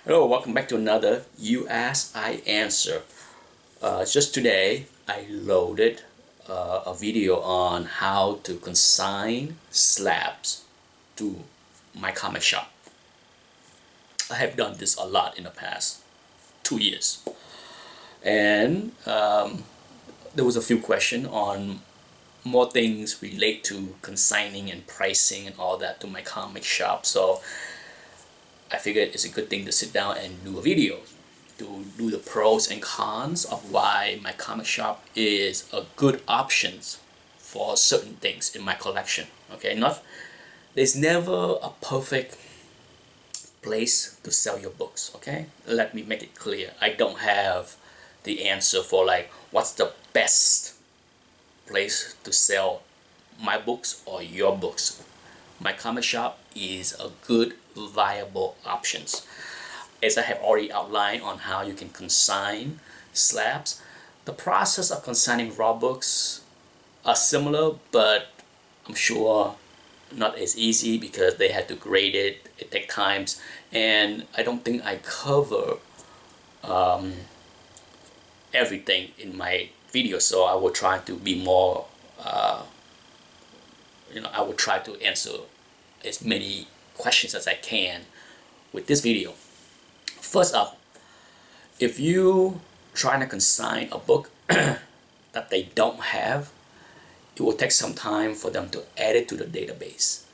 Hello, welcome back to another You Ask, I Answer. Just today, I loaded a video on how to consign slabs to my comic shop. I have done this a lot in the past 2 years. And there was a few questions on more things relate to consigning and pricing and all that to my comic shop. So I figured it's a good thing to sit down and do a video to do the pros and cons of why my comic shop is a good option for certain things in my collection. Okay, there's never a perfect place to sell your books. Okay, let me make it clear. I don't have the answer for like what's the best place to sell my books or your books. My comic shop is a good viable options. As I have already outlined on how you can consign slabs, the process of consigning raw books are similar, but I'm sure not as easy because they had to grade it, it takes times, and I don't think I cover everything in my video, so I will try to be more I will try to answer as many questions as I can with this video. First up, if you trying to consign a book that they don't have, it will take some time for them to add it to the database.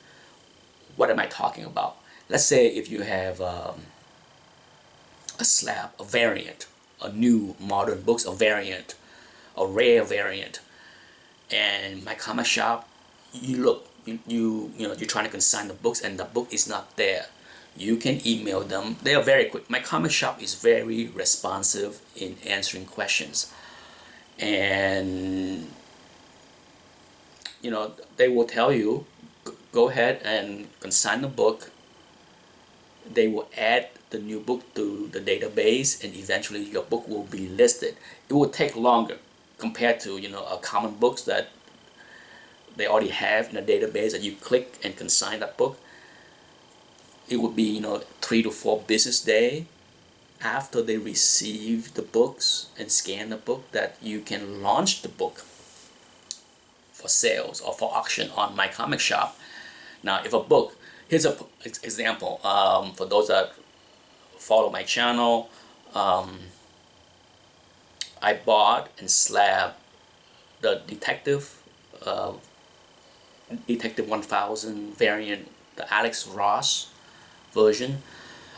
What am I talking about? Let's say if you have a slab, a variant, a new modern books, a variant, a rare variant, and my comic shop, you look, you're trying to consign the books and the book is not there. You can email them. They are very quick. My comic shop is very responsive in answering questions, and they will tell you, go ahead and consign the book. They will add the new book to the database, and eventually your book will be listed. It will take longer compared to a common books that they already have in a database that you click and consign that book. It would be 3 to 4 business day after they receive the books and scan the book that you can launch the book for sales or for auction on my comic shop. Now, if a book, here's an example for those that follow my channel. I bought and slabbed the Detective 1000 variant, the Alex Ross version.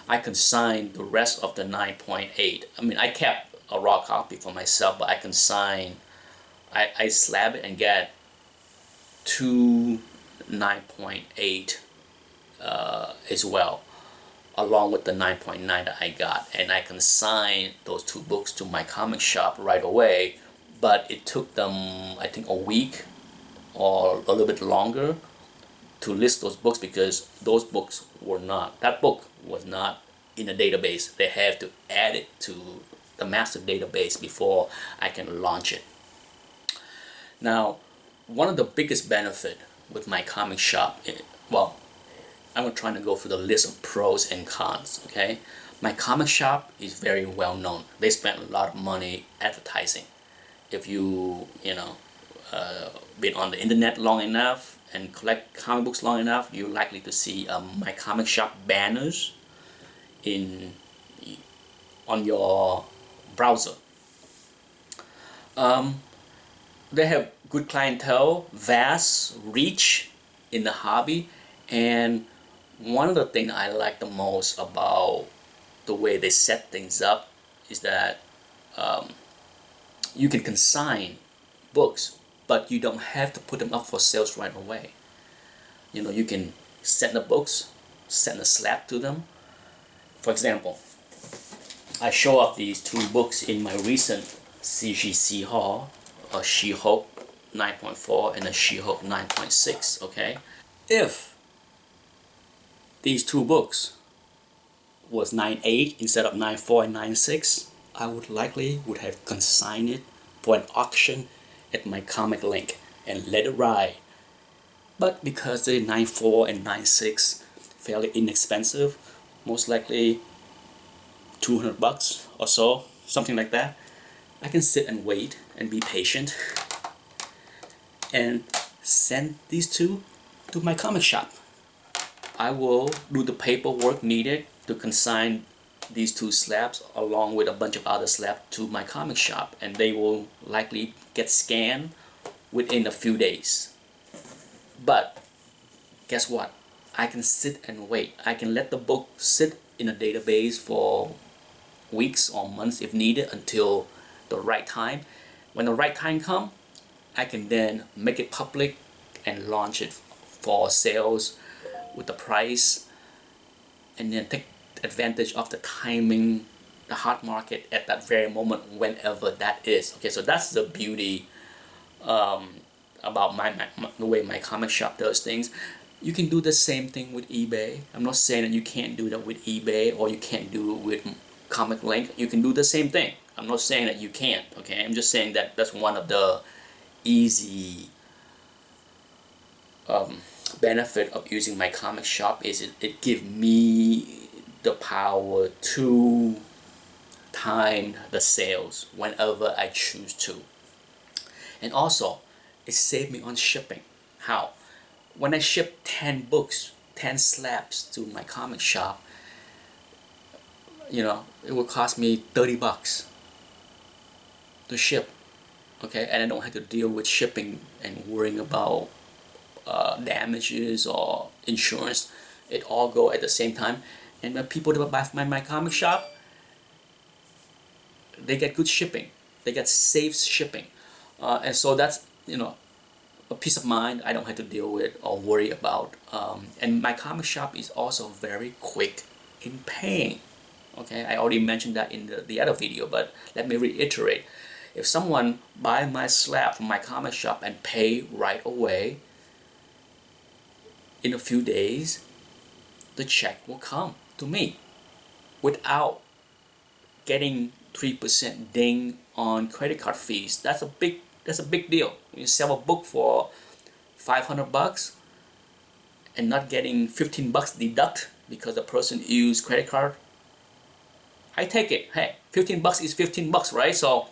I consigned the rest of the 9.8. I mean, I kept a raw copy for myself, but I slab it and get two 9.8 as well, along with the 9.9 that I got, and I consigned those two books to my comic shop right away. But it took them, I think, a week or a little bit longer to list those books because those books were not, that book was not in a database. They have to add it to the master database before I can launch it. Now, one of the biggest benefit with my comic shop, I'm trying to go through the list of pros and cons. Okay, my comic shop is very well known. They spend a lot of money advertising. If you been on the internet long enough and collect comic books long enough, you're likely to see my comic shop banners on your browser. They have good clientele, vast reach in the hobby, and one of the things I like the most about the way they set things up is that you can consign books, but you don't have to put them up for sales right away. You can send the books, send a slab to them. For example, I show off these two books in my recent CGC haul, a She-Hulk 9.4 and a She-Hulk 9.6. Okay, if these two books was 9.8 instead of 9.4 and 9.6, I would have consigned it for an auction at my comiclink and let it ride. But because the 9.4 and 9.6 fairly inexpensive, most likely $200 or so, something like that. I can sit and wait and be patient and send these two to my comic shop. I will do the paperwork needed to consign these two slabs along with a bunch of other slabs to my comic shop, and they will likely get scanned within a few days. But guess what? I can sit and wait. I can let the book sit in a database for weeks or months if needed until the right time. When the right time comes, I can then make it public and launch it for sales with the price, and then take advantage of the timing, the hot market at that very moment, whenever that is. Okay, so that's the beauty about the way my comic shop does things. You can do the same thing with eBay. I'm not saying that you can't do that with eBay or you can't do it with comiclink. You can do the same thing. I'm not saying that you can't. Okay, I'm just saying that that's one of the easy benefit of using my comic shop is it gives me the power to time the sales whenever I choose to. And also, it saved me on shipping. How? When I ship 10 books, 10 slabs to my comic shop, it will cost me $30 to ship. Okay, and I don't have to deal with shipping and worrying about damages or insurance. It all go at the same time. And when people that buy from my comic shop, they get good shipping. They get safe shipping. And so that's, a peace of mind I don't have to deal with or worry about. And my comic shop is also very quick in paying. Okay, I already mentioned that in the other video, but let me reiterate. If someone buy my slab from my comic shop and pay right away, in a few days, the check will come to me without getting 3% ding on credit card fees. That's a big deal. When you sell a book for $500 and not getting $15 deduct because the person used credit card, I take it. Hey, $15 is $15, right? So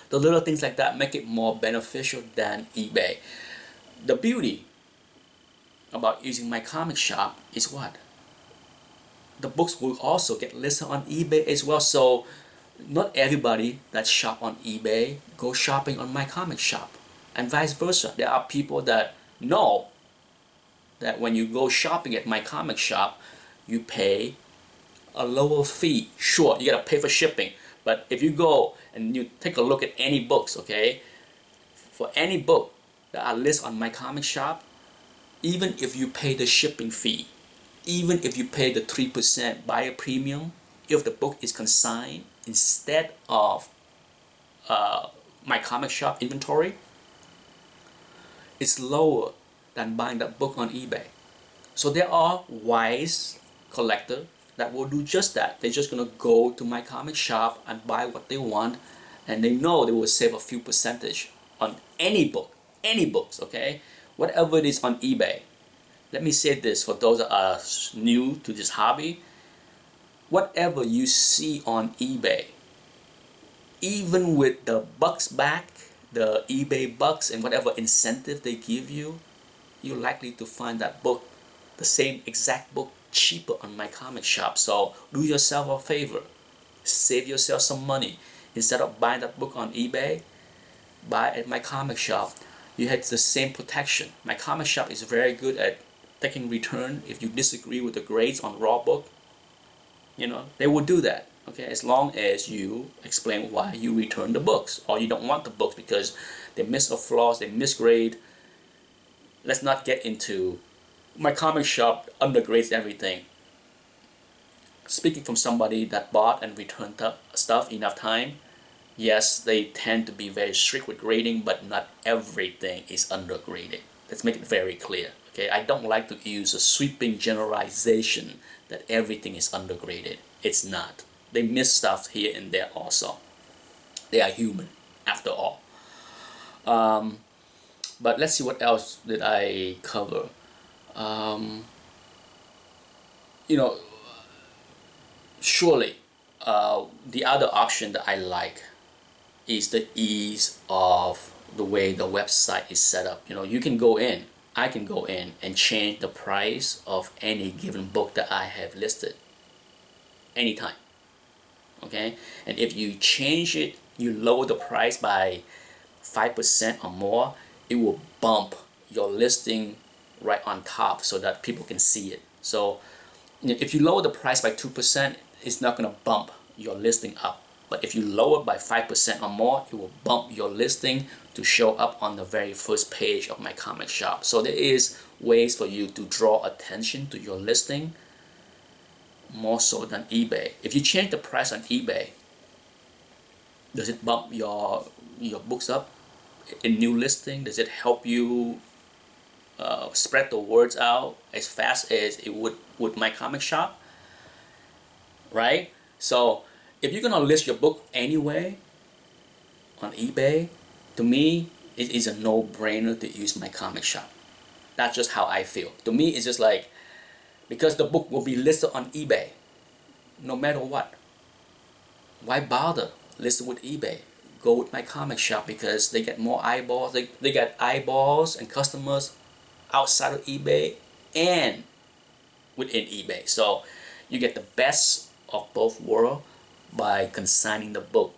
the little things like that make it more beneficial than eBay. The beauty about using my comic shop is what? The books will also get listed on eBay as well. So not everybody that shop on eBay go shopping on my comic shop, and vice versa. There are people that know that when you go shopping at my comic shop, you pay a lower fee. Sure, you gotta pay for shipping, but if you go and you take a look at any books, okay, for any book that are listed on my comic shop, even if you pay the shipping fee, even if you pay the 3% buyer premium, if the book is consigned instead of my comic shop inventory, it's lower than buying that book on eBay. So there are wise collectors that will do just that. They're just gonna go to my comic shop and buy what they want, and they know they will save a few percentage on any books, okay? Whatever it is on eBay. Let me say this for those that are new to this hobby. Whatever you see on eBay, even with the bucks back, the eBay bucks and whatever incentive they give you, you're likely to find that book, the same exact book, cheaper on my comic shop. So do yourself a favor, save yourself some money. Instead of buying that book on eBay, buy at my comic shop. You have the same protection. My comic shop is very good at taking return if you disagree with the grades on raw book. They will do that, okay, as long as you explain why you return the books or you don't want the books because they miss a flaws, they misgrade. Let's not get into my comic shop undergrades everything. Speaking from somebody that bought and returned stuff enough time, yes, they tend to be very strict with grading, but not everything is undergraded. Let's make it very clear. Okay, I don't like to use a sweeping generalization that everything is undergraded. It's not. They miss stuff here and there also. They are human, after all. But let's see what else did I cover. Surely The other option that I like is the ease of the way the website is set up. You know, you can go in, I can go in and change the price of any given book that I have listed anytime. Okay, and if you change it, you lower the price by 5% or more, it will bump your listing right on top so that people can see it. So if you lower the price by 2%, it's not going to bump your listing up. But if you lower by 5% or more, it will bump your listing to show up on the very first page of my comic shop. So there is ways for you to draw attention to your listing more so than eBay. If you change the price on eBay, does it bump your books up in new listing? Does it help you spread the words out as fast as it would with my comic shop? Right? So if you're gonna list your book anyway on eBay, to me it is a no-brainer to use my comic shop. That's just how I feel. To me, it's just like, because the book will be listed on eBay no matter what. Why bother listed with eBay? Go with my comic shop because they get more eyeballs. They get eyeballs and customers outside of eBay and within eBay. So you get the best of both worlds by consigning the book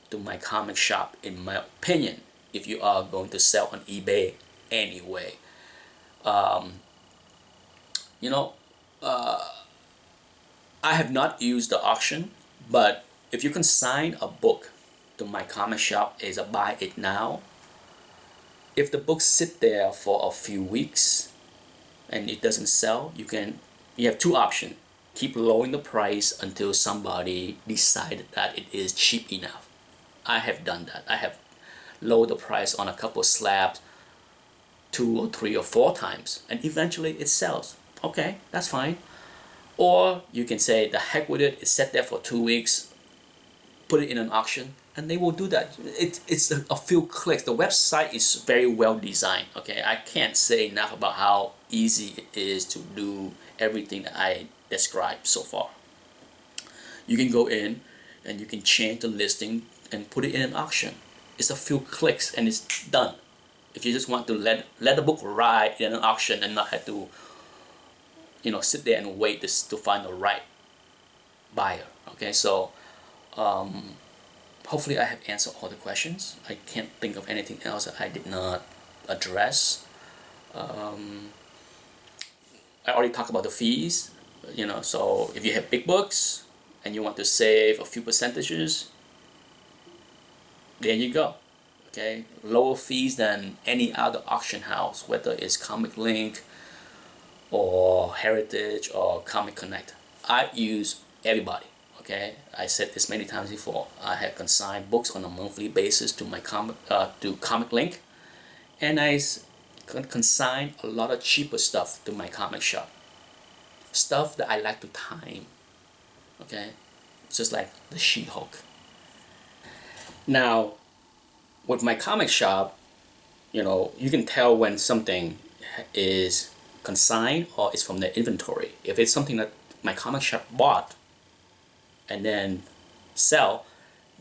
to my comic shop, in my opinion, if you are going to sell on eBay anyway. You know, I have not used the auction, but if you consign a book to my comic shop as a buy it now, if the book sit there for a few weeks and it doesn't sell, you have two options. Keep lowering the price until somebody decided that it is cheap enough. I have done that. I have lowered the price on a couple of slabs 2 or 3 or 4 times, and eventually it sells. Okay, that's fine. Or you can say, the heck with it, it's set there for 2 weeks, put it in an auction, and they will do that. It's a few clicks. The website is very well designed. Okay, I can't say enough about how easy it is to do everything that I described so far. You can go in and you can change the listing and put it in an auction. It's a few clicks and it's done. If you just want to let the book ride in an auction and not have to, you know, sit there and wait to find the right buyer. Okay, so hopefully I have answered all the questions. I can't think of anything else that I did not address. I already talked about the fees. You know, so if you have big books and you want to save a few percentages, there you go. Okay, lower fees than any other auction house, whether it's comiclink or Heritage or Comic Connect. I use everybody. Okay, I said this many times before. I have consigned books on a monthly basis to my comiclink, and I consign a lot of cheaper stuff to my comic shop. Stuff that I like to time. Okay, just like the She-Hulk. Now, with my comic shop, you know, you can tell when something is consigned or it's from the inventory. If it's something that my comic shop bought and then sell,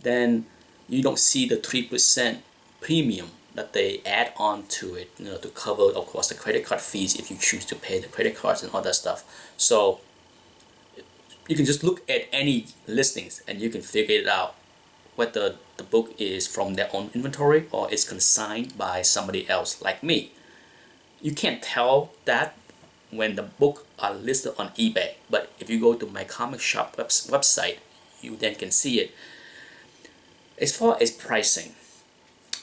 then you don't see the 3% premium that they add on to it, you know, to cover, of course, the credit card fees if you choose to pay the credit cards and all that stuff. So you can just look at any listings and you can figure it out whether the book is from their own inventory or it's consigned by somebody else like me. You can't tell that when the book are listed on eBay, but if you go to my comic shop website, you then can see it. As far as pricing,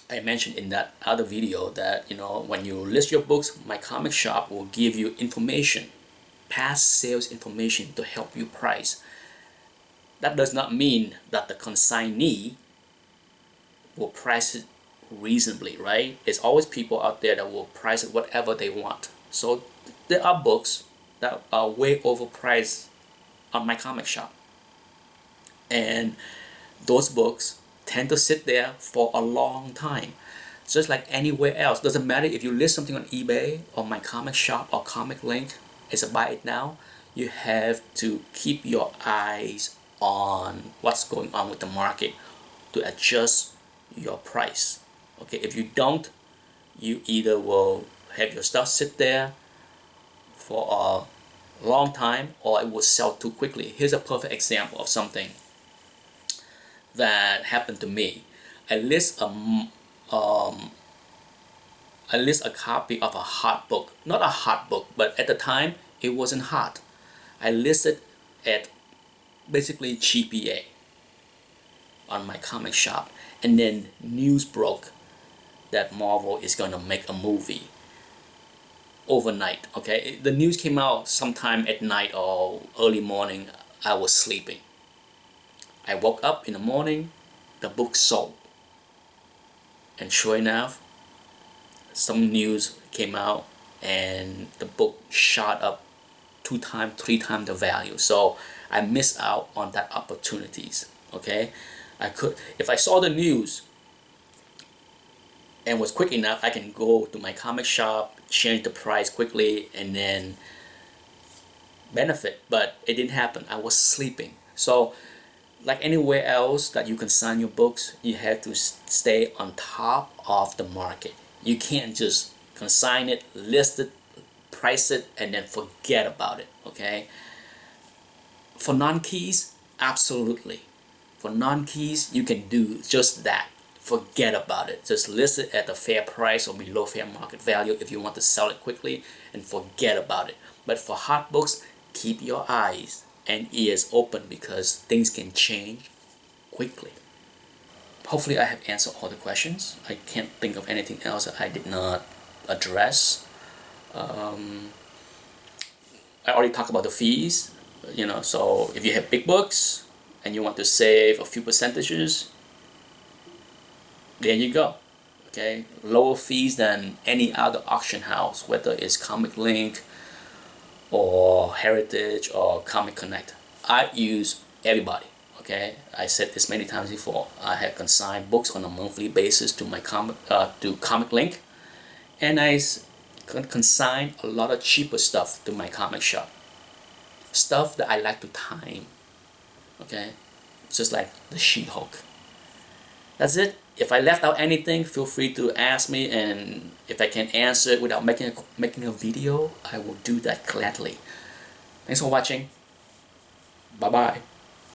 I mentioned in that other video that, you know, when you list your books, my comic shop will give you information, past sales information, to help you price. That does not mean that the consignee will price it reasonably, right? There's always people out there that will price it whatever they want. So there are books that are way overpriced on my comic shop, and those books tend to sit there for a long time. Just like anywhere else, doesn't matter if you list something on eBay or my comic shop or comiclink as a buy it now, you have to keep your eyes on what's going on with the market to adjust your price. Okay, if you don't, you either will have your stuff sit there for a long time or it will sell too quickly. Here's a perfect example of something that happened to me. I list a copy of a hot book. Not a hot book, but at the time it wasn't hot. I listed at basically GPA on my comic shop, and then news broke that Marvel is gonna make a movie overnight. Okay, the news came out sometime at night or early morning. I was sleeping. I woke up in the morning, the book sold, and sure enough, some news came out and the book shot up 2 times, 3 times the value. So I missed out on that opportunities. Okay, I could, if I saw the news and was quick enough, I can go to my comic shop, change the price quickly, and then benefit. But it didn't happen. I was sleeping. So like anywhere else that you consign your books, you have to stay on top of the market. You can't just consign it, list it, price it, and then forget about it. Okay, for non-keys, absolutely. For non-keys, you can do just that. Forget about it. Just list it at a fair price or below fair market value if you want to sell it quickly, and forget about it. But for hot books, keep your eyes and ears open because things can change quickly. Hopefully I have answered all the questions. I can't think of anything else that I did not address. I already talked about the fees, so if you have big books and you want to save a few percentages, there you go. Okay, lower fees than any other auction house, whether it's comiclink or Heritage or Comic Connect. I use everybody. Okay, I said this many times before. I have consigned books on a monthly basis to my comiclink, and I consign a lot of cheaper stuff to my comic shop. Stuff that I like to time. Okay, just like the She-Hulk. That's it. If I left out anything, feel free to ask me, and if I can answer it without making a video, I will do that gladly. Thanks for watching. Bye bye.